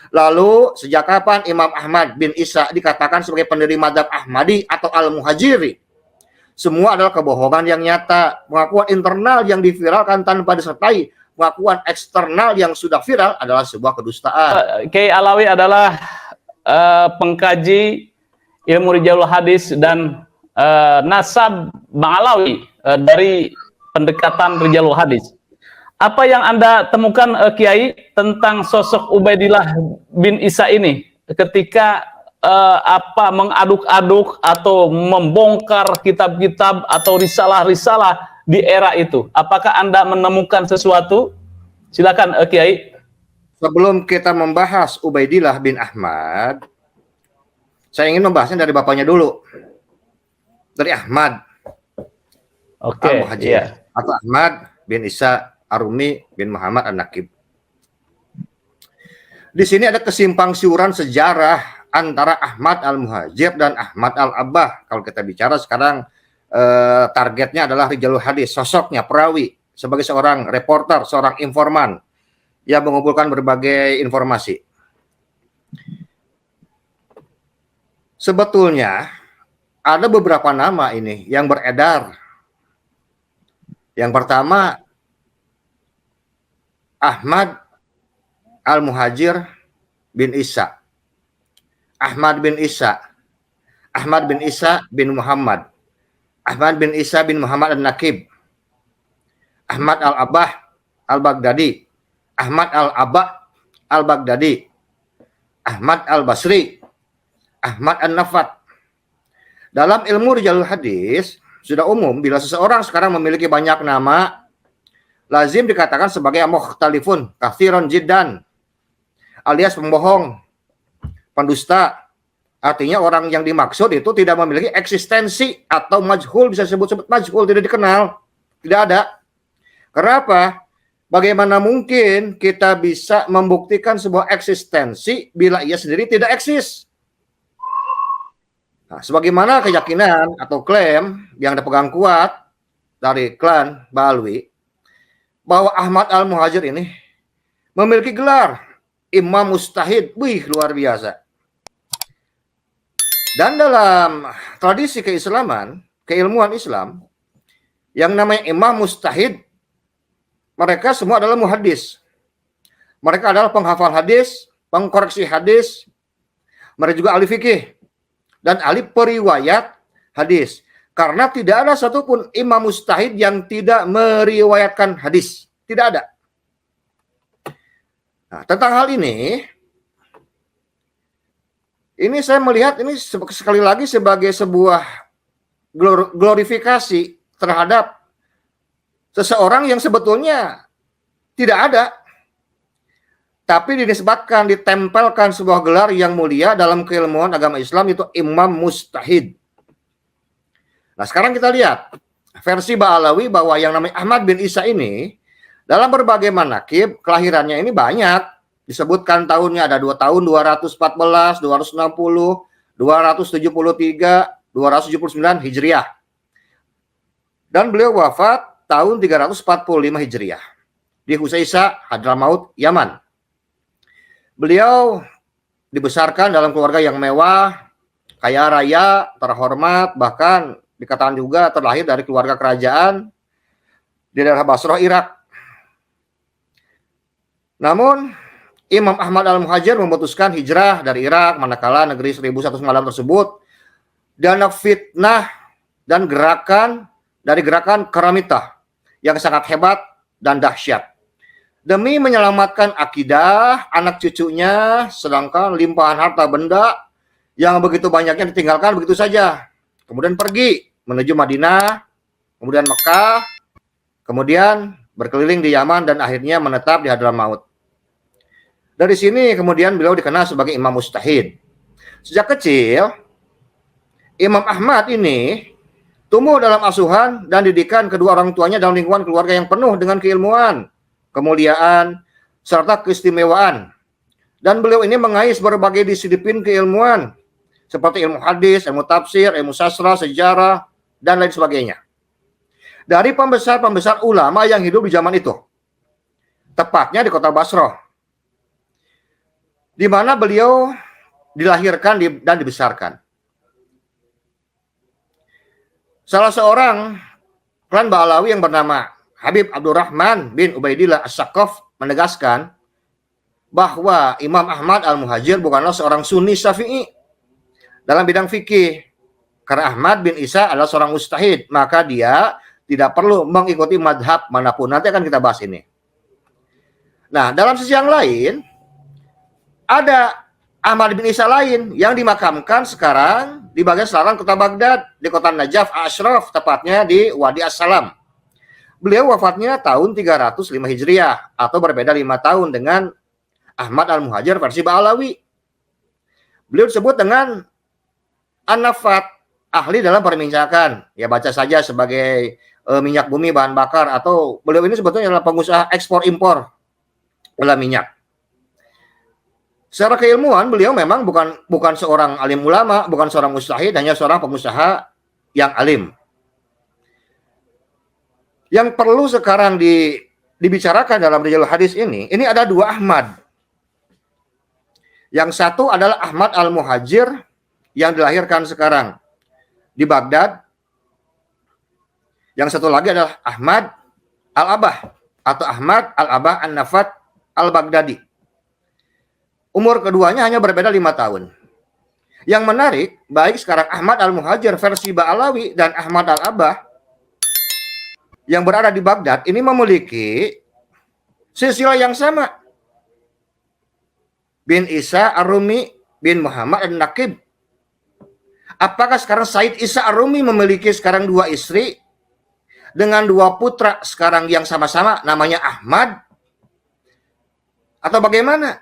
Lalu sejak kapan Imam Ahmad bin Isa dikatakan sebagai pendiri mazhab Ahmadi atau Al-Muhajiri? Semua adalah kebohongan yang nyata. Pengakuan internal yang diviralkan tanpa disertai pengakuan eksternal yang sudah viral adalah sebuah kedustaan. Kiai Alawi adalah pengkaji ilmu rijalul hadis dan nasab Bang Alawi dari pendekatan rijalul hadis. Apa yang Anda temukan, Kiai, tentang sosok Ubaidillah bin Isa ini ketika mengaduk-aduk atau membongkar kitab-kitab atau risalah-risalah di era itu? Apakah Anda menemukan sesuatu? Silakan, Kiai. Sebelum kita membahas Ubaidillah bin Ahmad, saya ingin membahasnya dari bapaknya dulu. Dari Ahmad. Oke, iya. Atau Ahmad bin Isa Arumi bin Muhammad An-Nakib. Di sini ada kesimpang siuran sejarah antara Ahmad Al-Muhajir dan Ahmad Al-Abbah. Kalau kita bicara sekarang targetnya adalah rijalul hadis, sosoknya perawi sebagai seorang reporter, seorang informan yang mengumpulkan berbagai informasi. Sebetulnya ada beberapa nama ini yang beredar. Yang pertama, Ahmad Al-Muhajir bin Isa. Ahmad bin Isa. Ahmad bin Isa bin Muhammad. Ahmad bin Isa bin Muhammad An-Nakib. Ahmad Al-Abbah Al-Baghdadi. Ahmad Al-Abbah Al-Baghdadi. Ahmad Al-Basri. Ahmad An-Nafat. Dalam ilmu rijalul hadis, sudah umum bila seseorang sekarang memiliki banyak nama, lazim dikatakan sebagai mukhtalifun, katsiran jiddan, alias pembohong, pendusta. Artinya orang yang dimaksud itu tidak memiliki eksistensi atau majhul, bisa sebut-sebut majhul, tidak dikenal, tidak ada. Kenapa? Bagaimana mungkin kita bisa membuktikan sebuah eksistensi bila ia sendiri tidak eksis? Nah, sebagaimana keyakinan atau klaim yang dipegang kuat dari klan Ba'alwi, bahwa Ahmad Al-Muhajir ini memiliki gelar Imam Mustahid. Wih, luar biasa. Dan dalam tradisi keislaman, keilmuan Islam, yang namanya Imam Mustahid, mereka semua adalah muhaddis. Mereka adalah penghafal hadis, pengkoreksi hadis, mereka juga ahli fikih, dan ahli periwayat hadis. Karena tidak ada satupun imam mustahid yang tidak meriwayatkan hadis. Tidak ada. Nah, tentang hal ini saya melihat ini sekali lagi sebagai sebuah glorifikasi terhadap seseorang yang sebetulnya tidak ada. Tapi dinisbatkan, ditempelkan sebuah gelar yang mulia dalam keilmuan agama Islam, itu Imam Mustahid. Nah, sekarang kita lihat versi Ba'alawi bahwa yang namanya Ahmad bin Isa ini dalam berbagai manakib kelahirannya ini banyak. Disebutkan tahunnya ada 2 tahun 214, 260, 273, 279 Hijriah. Dan beliau wafat tahun 345 Hijriah di Husaisa, Hadramaut, Yaman. Beliau dibesarkan dalam keluarga yang mewah, kaya raya, terhormat, bahkan dikatakan juga terlahir dari keluarga kerajaan di daerah Basrah, Irak. Namun, Imam Ahmad Al-Muhajir memutuskan hijrah dari Irak manakala negeri 1001 malam tersebut dana fitnah dan gerakan dari gerakan Karamitah yang sangat hebat dan dahsyat. Demi menyelamatkan akidah anak cucunya, sedangkan limpahan harta benda yang begitu banyaknya ditinggalkan begitu saja. Kemudian pergi menuju Madinah, kemudian Mekah, kemudian berkeliling di Yaman dan akhirnya menetap di Hadramaut. Dari sini kemudian beliau dikenal sebagai Imam Mustahid. Sejak kecil, Imam Ahmad ini tumbuh dalam asuhan dan didikan kedua orang tuanya dalam lingkungan keluarga yang penuh dengan keilmuan, kemuliaan, serta keistimewaan. Dan beliau ini mengais berbagai disiplin keilmuan, seperti ilmu hadis, ilmu tafsir, ilmu sastra, sejarah, dan lain sebagainya. Dari pembesar-pembesar ulama yang hidup di zaman itu, tepatnya di kota Basrah. di mana beliau dilahirkan dan dibesarkan. Salah seorang klan Ba'alawi yang bernama Habib Abdurrahman bin Ubaidillah As-Saqaf menegaskan bahwa Imam Ahmad Al-Muhajir bukanlah seorang Sunni Syafi'i dalam bidang fikih. Karena Ahmad bin Isa adalah seorang mujtahid, maka dia tidak perlu mengikuti madhab manapun. Nanti akan kita bahas ini. Nah, dalam sisi yang lain, ada Ahmad bin Isa lain yang dimakamkan sekarang di bagian selatan kota Baghdad, di kota Najaf Ashraf, tepatnya di Wadi As-Salam. Beliau wafatnya tahun 305 Hijriah, atau berbeda 5 tahun dengan Ahmad Al-Muhajir versi Ba'alawi. Beliau disebut dengan An-Nafat, ahli dalam perminyakan. Ya, baca saja sebagai minyak bumi, bahan bakar, atau beliau ini sebetulnya adalah pengusaha ekspor impor gula minyak. Secara keilmuan beliau memang bukan seorang alim ulama, bukan seorang mujtahid, hanya seorang pengusaha yang alim. Yang perlu sekarang dibicarakan dalam rijalul hadis ini ada dua Ahmad. Yang satu adalah Ahmad Al-Muhajir yang dilahirkan sekarang di Baghdad. Yang satu lagi adalah Ahmad Al-Abah atau Ahmad Al-Abah An-Nafat Al-Baghdadi. Umur keduanya hanya berbeda 5 tahun. Yang menarik, baik sekarang Ahmad Al-Muhajir versi Ba'alawi dan Ahmad Al-Abah yang berada di Baghdad ini memiliki silsilah yang sama. Bin Isa Ar-Rumi bin Muhammad An-Naqib. Apakah sekarang Said Isa Ar-Rumi memiliki sekarang 2 istri dengan 2 putra sekarang yang sama-sama namanya Ahmad? Atau bagaimana?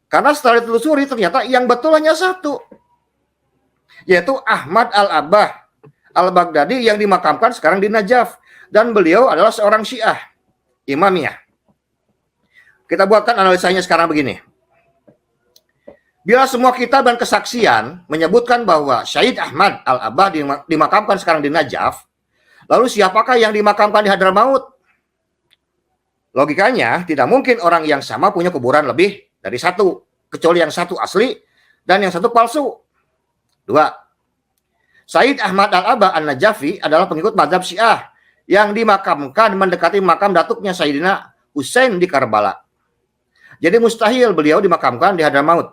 Karena setelah ditelusuri ternyata yang betul hanya satu, yaitu Ahmad Al-Abah Al-Baghdadi yang dimakamkan sekarang di Najaf, dan beliau adalah seorang Syiah Imamiyah. Kita buatkan analisanya sekarang begini. Bila semua kitab dan kesaksian menyebutkan bahwa Syahid Ahmad Al-Abah dimakamkan sekarang di Najaf, lalu siapakah yang dimakamkan di Hadramaut? Logikanya tidak mungkin orang yang sama punya kuburan lebih dari satu, kecuali yang satu asli dan yang satu palsu. 2. Syahid Ahmad Al-Abah An-Najafi adalah pengikut mazhab Syiah yang dimakamkan mendekati makam datuknya Sayyidina Husain di Karbala. Jadi mustahil beliau dimakamkan di Hadramaut.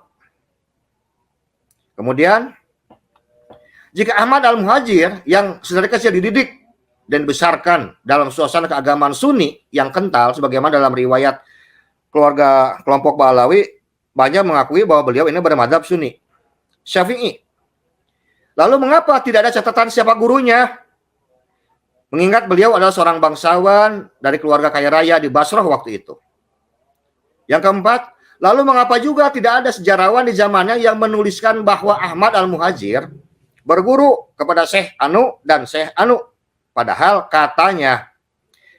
Kemudian, jika Ahmad Al-Muhajir yang sedari kecil dididik dan dibesarkan dalam suasana keagamaan Sunni yang kental, sebagaimana dalam riwayat keluarga kelompok Ba'alawi, banyak mengakui bahwa beliau ini bermadzhab Sunni Syafi'i. Lalu mengapa tidak ada catatan siapa gurunya? Mengingat beliau adalah seorang bangsawan dari keluarga kaya raya di Basrah waktu itu. Yang keempat, lalu mengapa juga tidak ada sejarawan di zamannya yang menuliskan bahwa Ahmad Al-Muhajir berguru kepada Syekh Anu dan Syekh Anu? Padahal katanya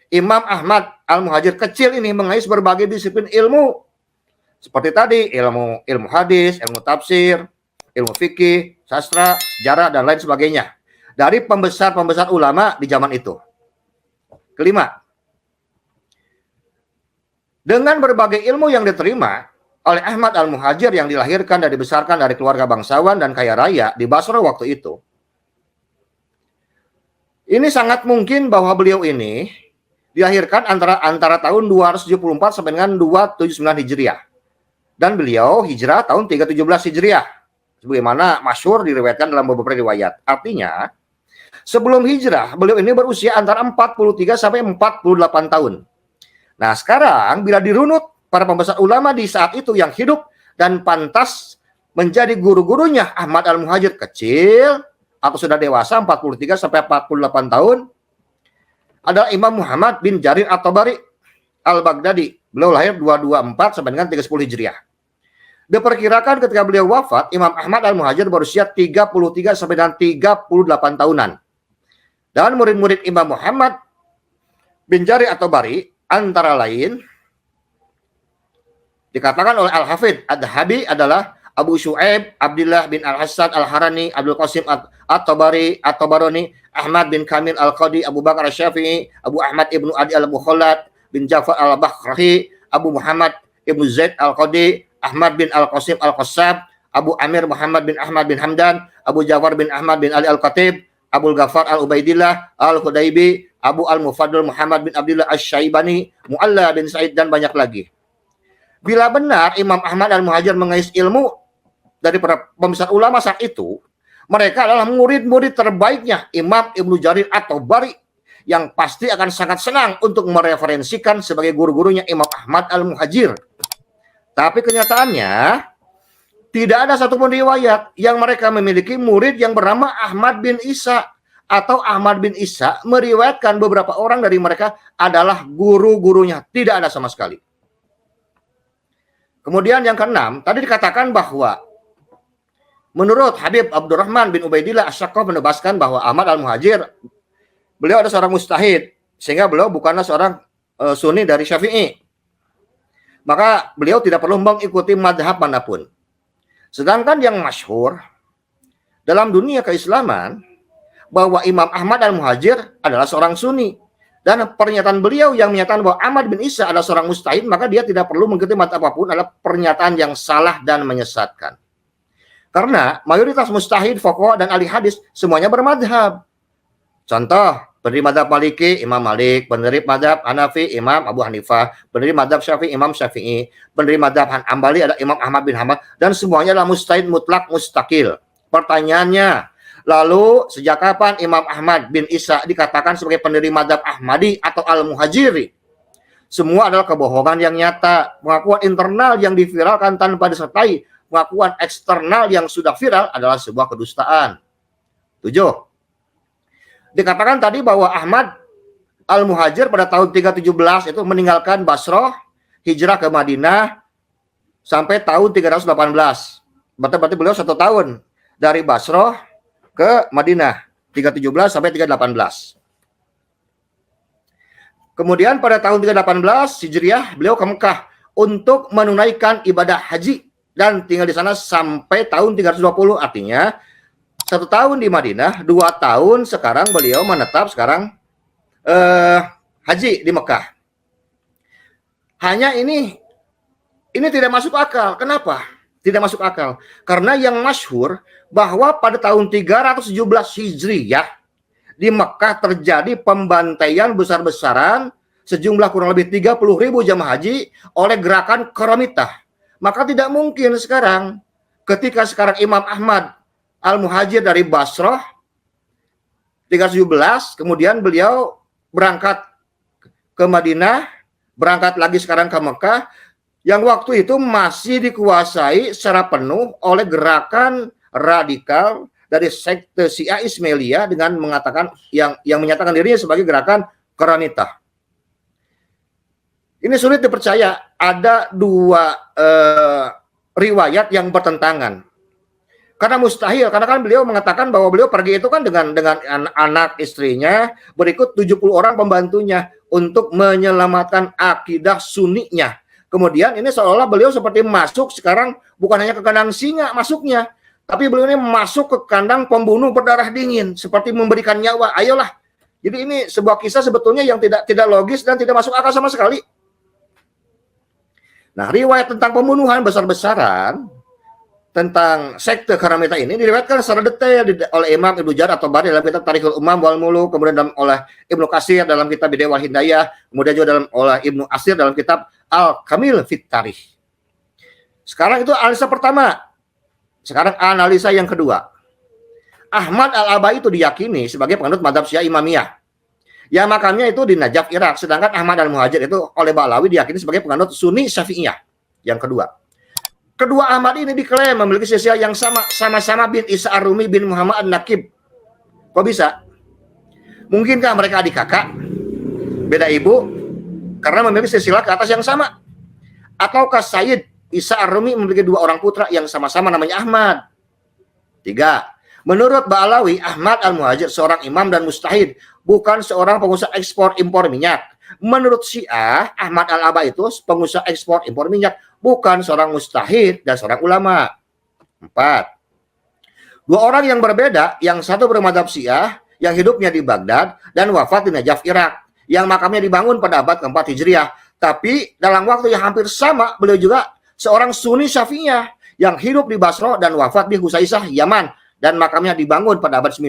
Imam Ahmad Al-Muhajir kecil ini mengais berbagai disiplin ilmu. Seperti tadi, ilmu hadis, ilmu tafsir, ilmu fikih, sastra, sejarah, dan lain sebagainya. Dari pembesar-pembesar ulama di zaman itu. Kelima, dengan berbagai ilmu yang diterima oleh Ahmad Al-Muhajir yang dilahirkan dan dibesarkan dari keluarga bangsawan dan kaya raya di Basra waktu itu, ini sangat mungkin bahwa beliau ini dilahirkan antara tahun 274 sampai dengan 279 Hijriah. Dan beliau hijrah tahun 317 Hijriah. Sebagaimana masyhur diriwayatkan dalam beberapa riwayat. Artinya, sebelum hijrah, beliau ini berusia antara 43 sampai 48 tahun. Nah, sekarang bila dirunut para pembesar ulama di saat itu yang hidup dan pantas menjadi guru-gurunya Ahmad Al-Muhajir kecil atau sudah dewasa 43 sampai 48 tahun adalah Imam Muhammad bin Jarir At-Tabari Al-Baghdadi. Beliau lahir 224 sampai dengan 310 Hijriah. Diperkirakan ketika beliau wafat, Imam Ahmad Al-Muhajir berusia 33 sampai dengan 38 tahunan. Dan murid-murid Imam Muhammad bin Jarir At-Tabari antara lain dikatakan oleh Al-Hafidh Ad-Dhahabi adalah Abu Syu'aib, Abdullah bin Al-Hasan Al-Harani, Abdul Qasim At-Tabari, At-Tabarani, Ahmad bin Kamil Al-Qadi, Abu Bakar Asy-Syafi'i, Abu Ahmad ibnu Adi Al-Mukhallad bin Ja'far Al-Bakhri, Abu Muhammad ibnu Zaid Al-Qadi, Ahmad bin Al-Qasim Al-Qassab, Abu Amir Muhammad bin Ahmad bin Hamdan, Abu Jawar bin Ahmad bin Ali Al-Khatib, Abu Ghafar Al-Ubaidillah Al-Hudaibi, Abu Al-Mufaddal Muhammad bin Abdullah Asy-Syaibani, Mu'alla bin Sa'id, dan banyak lagi. Bila benar Imam Ahmad Al-Muhajir mengais ilmu dari para pembesar ulama saat itu, mereka adalah murid-murid terbaiknya Imam Ibnu Jarir At-Tabari, yang pasti akan sangat senang untuk mereferensikan sebagai guru-gurunya Imam Ahmad Al-Muhajir. Tapi kenyataannya, tidak ada satupun riwayat yang mereka memiliki murid yang bernama Ahmad bin Isa, atau Ahmad bin Isa meriwayatkan beberapa orang dari mereka adalah guru-gurunya. Tidak ada sama sekali. Kemudian yang keenam, tadi dikatakan bahwa menurut Habib Abdurrahman bin Ubaidillah Asy-Syaqqah menegaskan bahwa Ahmad Al-Muhajir, beliau ada seorang mujtahid, sehingga beliau bukanlah seorang Sunni dari Syafi'i. Maka beliau tidak perlu mengikuti madhab manapun. Sedangkan yang masyhur dalam dunia keislaman bahwa Imam Ahmad Al-Muhajir adalah seorang Sunni, dan pernyataan beliau yang menyatakan bahwa Ahmad bin Isa adalah seorang mujtahid, maka dia tidak perlu mengikuti madhab apapun, adalah pernyataan yang salah dan menyesatkan. Karena mayoritas mujtahid, fuqaha, dan ahli hadis semuanya bermadhab. Contoh, pendiri madhab Maliki, Imam Malik; pendiri madhab Hanafi, Imam Abu Hanifah; pendiri madhab Syafi'i, Imam Syafi'i; pendiri madhab Hambali ada Imam Ahmad bin Hanbal, dan semuanya adalah mujtahid mutlak mustakil. Pertanyaannya, lalu sejak kapan Imam Ahmad bin Isa dikatakan sebagai pendiri madhab Ahmadi atau Al-Muhajiri? Semua adalah kebohongan yang nyata. Pengakuan internal yang diviralkan tanpa disertai pengakuan eksternal yang sudah viral adalah sebuah kedustaan. 7. Dikatakan tadi bahwa Ahmad Al-Muhajir pada tahun 317 itu meninggalkan Basrah, hijrah ke Madinah sampai tahun 318. Berarti beliau 1 tahun dari Basrah ke Madinah, 317 sampai 318. Kemudian pada tahun 318 Hijriah beliau ke Mekah untuk menunaikan ibadah haji dan tinggal di sana sampai tahun 320. Artinya 1 tahun di Madinah, 2 tahun sekarang beliau menetap sekarang haji di Mekah. Hanya ini tidak masuk akal. Kenapa? Tidak masuk akal. Karena yang masyhur bahwa pada tahun 317 Hijriyah di Mekah terjadi pembantaian besar-besaran sejumlah kurang lebih 30.000 jamaah haji oleh gerakan Qaramitah. Maka tidak mungkin sekarang ketika sekarang Imam Ahmad Al-Muhajir dari Basrah 317, kemudian beliau berangkat ke Madinah, berangkat lagi sekarang ke Mekah, yang waktu itu masih dikuasai secara penuh oleh gerakan radikal dari sekte Syiah Ismailiyah dengan mengatakan yang menyatakan dirinya sebagai gerakan Qaramitah. Ini sulit dipercaya, ada 2 riwayat yang bertentangan. Karena mustahil, karena kan beliau mengatakan bahwa beliau pergi itu kan dengan anak istrinya, berikut 70 orang pembantunya untuk menyelamatkan akidah sunninya. Kemudian ini seolah-olah beliau seperti masuk sekarang bukan hanya ke kandang singa masuknya, tapi beliau ini masuk ke kandang pembunuh berdarah dingin, seperti memberikan nyawa. Ayolah. Jadi ini sebuah kisah sebetulnya yang tidak logis dan tidak masuk akal sama sekali. Nah, riwayat tentang pembunuhan besar-besaran tentang sekte Qaramitah ini diriwayatkan secara detail oleh Imam Ibnu Jarir At-Tabari dalam kitab Tarikhul Umam wal Muluk, kemudian oleh Ibnu Katsir dalam kitab Bidayah wal Hidayah, kemudian juga oleh Ibnu Asir dalam kitab Al-Kamil fit Tarikh. Sekarang itu analisa pertama. Sekarang analisa yang kedua. Ahmad Al-Abai itu diyakini sebagai penganut mazhab Syiah Imamiyah, yang makamnya itu di Najaf, Irak. Sedangkan Ahmad Al-Muhajir itu oleh Ba'alawi diyakini sebagai penganut Sunni Syafi'iyah. Yang kedua. Kedua Ahmad ini diklaim memiliki silsilah yang sama-sama bin Isa Ar-Rumi bin Muhammad An-Nakib. Kok bisa? Mungkinkah mereka adik kakak? Beda ibu? Karena memiliki silsilah ke atas yang sama. Ataukah Sayyid Isa Ar-Rumi memiliki 2 orang putra yang sama-sama namanya Ahmad? 3. Menurut Ba'alawi, Ahmad Al-Muhajir seorang imam dan mujtahid, bukan seorang pengusaha ekspor impor minyak. Menurut Syiah, Ahmad Al-Abai itu pengusaha ekspor impor minyak, bukan seorang mujtahid dan seorang ulama. 4. 2 orang yang berbeda, yang satu bermadzhab Syiah, yang hidupnya di Baghdad dan wafat di Najaf, Irak, yang makamnya dibangun pada abad ke-4 Hijriah. Tapi dalam waktu yang hampir sama, beliau juga seorang Sunni Syafi'iyah yang hidup di Basra dan wafat di Husaisah, Yaman, dan makamnya dibangun pada abad 9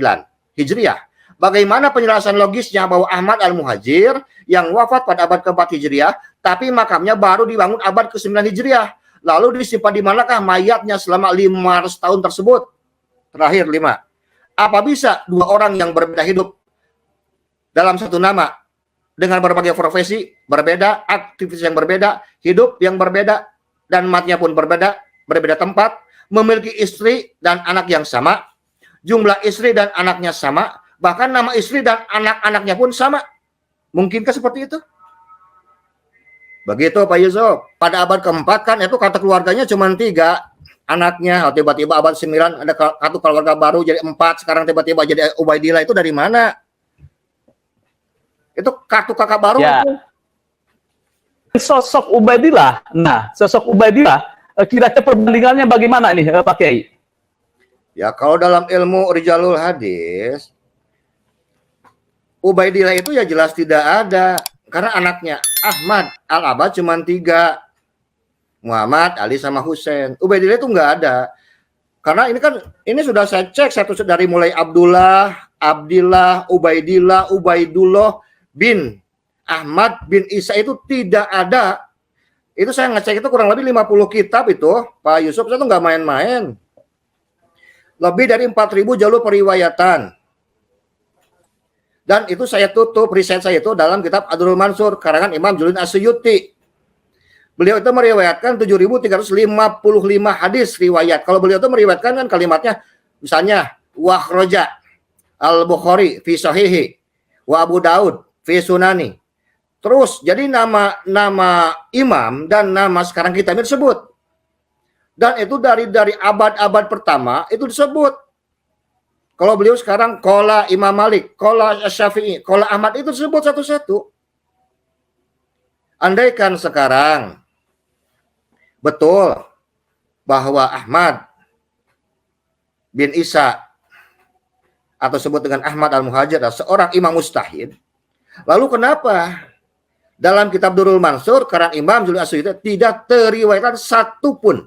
Hijriah. Bagaimana penjelasan logisnya bahwa Ahmad Al-Muhajir yang wafat pada abad ke-4 Hijriah, tapi makamnya baru dibangun abad ke-9 Hijriah? Lalu disimpan di manakah mayatnya selama 500 tahun tersebut? Terakhir 5. Apa bisa dua orang yang berbeda hidup dalam satu nama dengan berbagai profesi berbeda, aktivitas yang berbeda, hidup yang berbeda, dan matinya pun berbeda, berbeda tempat, memiliki istri dan anak yang sama, jumlah istri dan anaknya sama, bahkan nama istri dan anak-anaknya pun sama? Mungkinkah seperti itu? Begitu Pak Yusuf. Pada abad ke-4 kan itu kata keluarganya cuma 3 anaknya. Tiba-tiba abad 9 ada satu keluarga baru jadi 4. Sekarang tiba-tiba jadi Ubaidillah. Itu dari mana? Itu kartu kakak baru. Ya. Sosok Ubaidillah. Nah, sosok Ubaidillah kira-kira perbandingannya bagaimana nih Pak Kiai? Ya, kalau dalam ilmu Rijalul Hadis, Ubaidillah itu ya jelas tidak ada. Karena anaknya Ahmad Al-Abad cuma 3. Muhammad, Ali, sama Husain. Ubaidillah itu nggak ada. Karena ini sudah saya cek satu dari mulai Abdullah, Abdillah, Ubaidillah, Ubaidullah bin Ahmad bin Isa itu tidak ada. Itu saya ngecek itu kurang lebih 50 kitab itu, Pak Yusuf, itu nggak main-main. Lebih dari 4.000 jalur periwayatan. Dan itu saya tutup riset saya itu dalam kitab Ad-Durrul Mansur karangan Imam Jalaluddin As-Suyuti. Beliau itu meriwayatkan 7.355 hadis riwayat. Kalau beliau itu meriwayatkan kan kalimatnya misalnya wa akhraja Al-Bukhari fi sahihi wa Abu Daud fi sunani. Terus jadi nama imam dan nama sekarang kita ini disebut. Dan itu dari abad-abad pertama itu disebut. Kalau beliau sekarang qala Imam Malik, qala Syafi'i, qala Ahmad itu disebut satu-satu. Andaikan sekarang betul bahwa Ahmad bin Isa atau sebut dengan Ahmad Al-Muhajir adalah seorang imam mustahid, lalu kenapa dalam kitab Durrul Mansur karang Imam Jalaluddin As-Suyuti tidak teriwayatkan satu pun?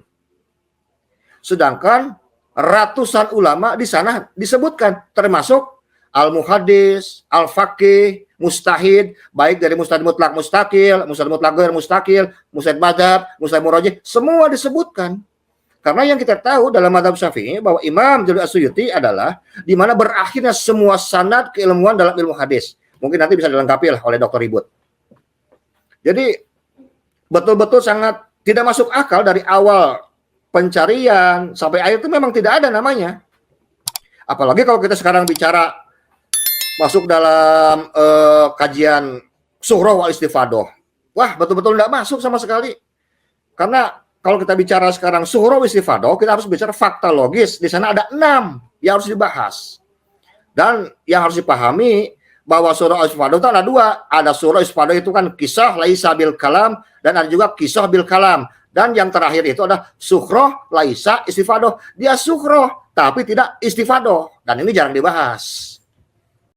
Sedangkan ratusan ulama di sana disebutkan, termasuk al-muhaddis, al-faqih, mustahid, baik dari mustahid mutlak mustakil, mustahid mutlak ghair mustakil, mustahid madzhab, mustahid murajih, semua disebutkan. Karena yang kita tahu dalam madzhab Syafi'i bahwa Imam Jalaluddin As-Suyuti adalah di mana berakhirnya semua sanad keilmuan dalam ilmu hadis. Mungkin nanti bisa dilengkapi lah oleh Dr. Ribut. Jadi betul-betul sangat tidak masuk akal dari awal pencarian sampai akhir itu memang tidak ada namanya. Apalagi kalau kita sekarang bicara masuk dalam kajian Sughra wal Istifadah. Wah, betul-betul tidak masuk sama sekali. Karena kalau kita bicara sekarang Sughra wal Istifadah, kita harus bicara fakta logis. Di sana ada 6 yang harus dibahas. Dan yang harus dipahami bahwa surah Al-Istifadah itu ada 2. Ada surah Al-Istifadah itu kan kisah laisa bil kalam dan ada juga kisah bil kalam. Dan yang terakhir itu ada Sughra laisa istifadah. Dia Sughra tapi tidak istifadah. Dan ini jarang dibahas.